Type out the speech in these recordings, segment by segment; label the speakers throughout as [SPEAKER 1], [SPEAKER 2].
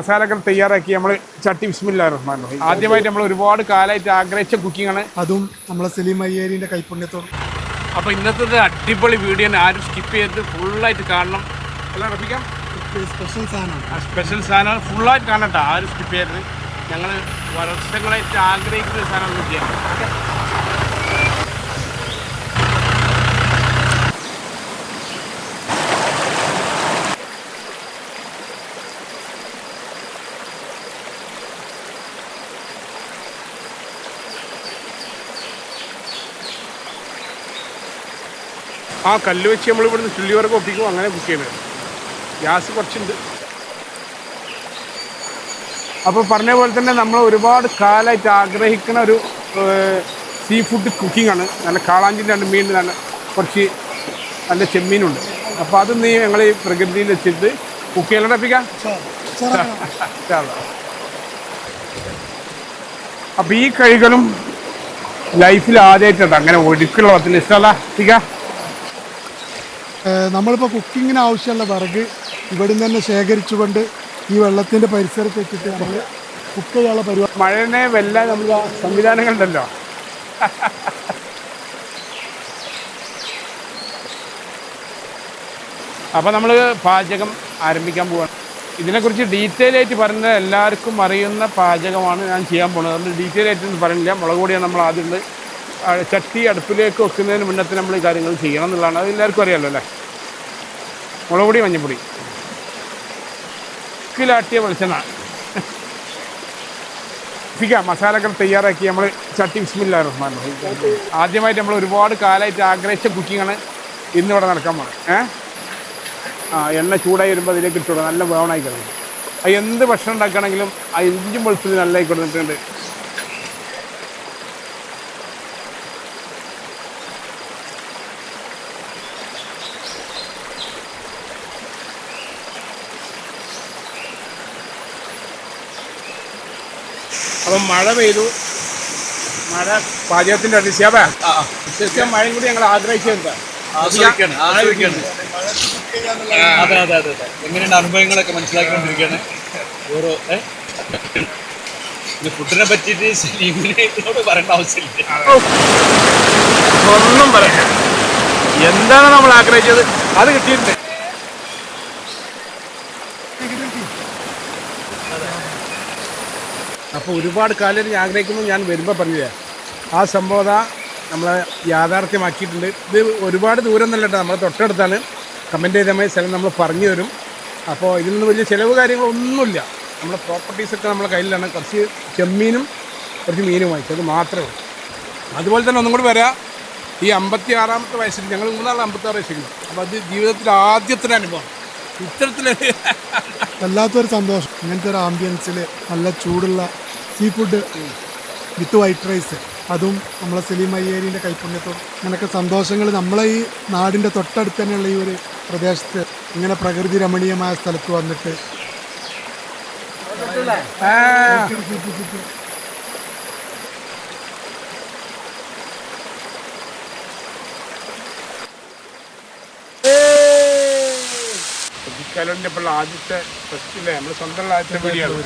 [SPEAKER 1] മസാലകൾ തയ്യാറാക്കി നമ്മൾ ചട്ടി ബിസ്മില്ലാഹിർ റഹ്മാനിർ റഹീം. ആദ്യമായിട്ട് നമ്മൾ ഒരുപാട് കാലമായിട്ട് ആഗ്രഹിച്ച കുക്കിംഗ് ആണ്,
[SPEAKER 2] അതും നമ്മളെ സലീം അയ്യേരിന്റെ കൈപ്പുണ്യത്തോട്.
[SPEAKER 1] അപ്പോൾ ഇന്നത്തെ അടിപൊളി വീഡിയോ ആരും സ്കിപ്പ് ചെയ്ത് ഫുള്ളായിട്ട് കാണണം. എല്ലാം റഫിക്കാം
[SPEAKER 2] സ്പെഷ്യൽ സാധനമാണ്,
[SPEAKER 1] സ്പെഷ്യൽ സാധനമാണ്, ഫുള്ളായിട്ട് കാണണം കേട്ടോ, ആരും സ്കിപ്പ് ചെയ്യരുത്. ഞങ്ങൾ വർഷങ്ങളായിട്ട് ആഗ്രഹിക്കുന്ന ഒരു സാധനം നോക്കിയാണ്. ആ കല്ല് വെച്ച് നമ്മൾ ഇവിടുന്ന് ചുള്ളി വർക്ക് ഒപ്പിക്കും, അങ്ങനെ കുക്ക് ചെയ്യുന്നത്. ഗ്യാസ് കുറച്ചുണ്ട്. അപ്പോൾ പറഞ്ഞ പോലെ തന്നെ നമ്മൾ ഒരുപാട് കാലമായിട്ട് ആഗ്രഹിക്കുന്ന ഒരു സീ ഫുഡ് കുക്കിംഗ് ആണ്. നല്ല കാളാഞ്ചിൻ്റെ രണ്ട് മീൻ, നല്ല കുറച്ച് നല്ല ചെമ്മീനുണ്ട്. അപ്പോൾ അത് നീ ഞങ്ങൾ ഈ പ്രകൃതിയിൽ വെച്ചിട്ട് കുക്ക് ചെയ്യണം റഫിക്കാം. അപ്പോൾ ഈ കഴികളും ലൈഫിൽ ആദ്യമായിട്ടുണ്ട് അങ്ങനെ ഒഴുക്കുള്ള വത്തിന് ഇഷ്ടമല്ല റഫിക്ക.
[SPEAKER 2] നമ്മളിപ്പോൾ കുക്കിങ്ങിന് ആവശ്യമുള്ള വിറക് ഇവിടുന്ന് തന്നെ ശേഖരിച്ചുകൊണ്ട് ഈ വെള്ളത്തിൻ്റെ പരിസരത്ത് വെച്ചിട്ട് നമ്മൾ കുക്ക് ചെയ്യാനുള്ള പരിപാടി.
[SPEAKER 1] മഴനെ വെല്ലാൻ നമ്മൾ സംവിധാനങ്ങളുണ്ടല്ലോ. അപ്പോൾ നമ്മൾ പാചകം ആരംഭിക്കാൻ പോവാണ്. ഇതിനെക്കുറിച്ച് ഡീറ്റെയിൽ ആയിട്ട് പറയുന്നത് എല്ലാവർക്കും അറിയുന്ന പാചകമാണ് ഞാൻ ചെയ്യാൻ പോകുന്നത്. അതുകൊണ്ട് ഡീറ്റെയിൽ ആയിട്ടൊന്നും പറയുന്നില്ല. മുളക് പൊടിയാണ് നമ്മൾ ആദ്യം ചട്ടി അടുപ്പിലേക്ക് വെക്കുന്നതിന് മുന്നത്തെ നമ്മൾ ഈ കാര്യങ്ങൾ ചെയ്യണം എന്നുള്ളതാണ്. അത് എല്ലാവർക്കും അറിയാമല്ലോ അല്ലേ. മുളക് പൊടി, മഞ്ഞൾപ്പൊടി, കിലാട്ടിയ വെളിച്ചെണ്ണ, മസാലകൾ തയ്യാറാക്കി നമ്മൾ ചട്ടി ബിസ്മില്ലാഹിർ റഹ്മാനിർ റഹീം. ആദ്യമായിട്ട് നമ്മൾ ഒരുപാട് കാലമായിട്ട് ആഗ്രഹിച്ച കുക്കിംഗാണ് ഇന്നിവിടെ നടക്കാൻ പോകുന്നത്. എണ്ണ ചൂടായി വരുമ്പോൾ അതിലേക്ക് ഇട്ടുകൊടുക്കും, നല്ല ബ്രൗണായി കിടക്കും. അത് എന്ത് ഭക്ഷണം ഉണ്ടാക്കുകയാണെങ്കിലും ആ ഇഞ്ചും വെളുത്തുള്ളി നല്ലതായി കൊടുത്തിട്ടുണ്ട്. അപ്പം മഴ പെയ്തു. മഴ പാചകത്തിൻ്റെ അതിശയമാണ്. ശരിക്കും മഴയും കൂടി ഞങ്ങൾ ആഗ്രഹിച്ചെന്താ.
[SPEAKER 3] അതെ അതെ അതെ അതെ. എങ്ങനെയുണ്ട് അനുഭവങ്ങളൊക്കെ മനസ്സിലാക്കിക്കൊണ്ടിരിക്കുകയാണ്. ഓരോ ഫുഡിനെ പറ്റിയിട്ട് സലീമിനോട് പറയേണ്ട ആവശ്യമില്ല.
[SPEAKER 1] ഒന്നും പറയാം, എന്താണ് നമ്മൾ ആഗ്രഹിച്ചത് അത് കിട്ടിയിട്ടുണ്ട്. അപ്പോൾ ഒരുപാട് കാലം ഞാൻ ആഗ്രഹിക്കുന്നു. ഞാൻ വരുമ്പോൾ പറഞ്ഞില്ല ആ സംഭവം നമ്മളെ യാഥാർത്ഥ്യമാക്കിയിട്ടുണ്ട്. ഇത് ഒരുപാട് ദൂരം എന്നല്ല കേട്ടോ, നമ്മൾ തൊട്ടടുത്താണ്. കമൻറ്റ് ചെയ്തമായ സ്ഥലം നമ്മൾ പറഞ്ഞു തരും. അപ്പോൾ ഇതിൽ നിന്ന് വലിയ ചിലവ് കാര്യങ്ങളൊന്നുമില്ല. നമ്മുടെ പ്രോപ്പർട്ടീസൊക്കെ നമ്മളെ കയ്യിലാണ്. കുറച്ച് ചെമ്മീനും കുറച്ച് മീനും വാങ്ങിച്ചത് മാത്രമേ ഉള്ളൂ. അതുപോലെ തന്നെ ഒന്നും കൂടി വരാം. ഈ 56ാമത്തെ വയസ്സിൽ ഞങ്ങൾ 56 വയസ്സിലാണ്. അപ്പോൾ അത് ജീവിതത്തിൽ ആദ്യത്തെ അനുഭവം. ഇത്തരത്തിലൊരു
[SPEAKER 2] വല്ലാത്തൊരു സന്തോഷം. ഇങ്ങനത്തെ ഒരു ആംബിയൻസിൽ നല്ല ചൂടുള്ള seafood with white rice, അതും നമ്മളെ സലീം അയ്യേരിൻ്റെ കൈപ്പുണ്യത്തോട്. അങ്ങനെയൊക്കെ സന്തോഷങ്ങൾ നമ്മളെ ഈ നാടിൻ്റെ തൊട്ടടുത്ത് തന്നെയുള്ള ഈ ഒരു പ്രദേശത്ത് ഇങ്ങനെ പ്രകൃതി രമണീയമായ സ്ഥലത്ത് വന്നിട്ട്
[SPEAKER 1] കലോൻ്റെ ഇപ്പോൾ ആദ്യത്തെ ഫസ്റ്റിലെ നമ്മൾ സ്വന്തമുള്ള ആദ്യത്തെ വീഡിയോയാണ്.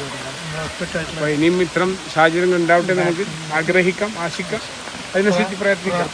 [SPEAKER 1] അപ്പോൾ ഇനിയും ഇത്തരം സാഹചര്യങ്ങൾ ഉണ്ടാവട്ടെ നമുക്ക് ആഗ്രഹിക്കാം, ആശിക്കാം, അതിനനുസരിച്ച് പ്രയത്നിക്കാം.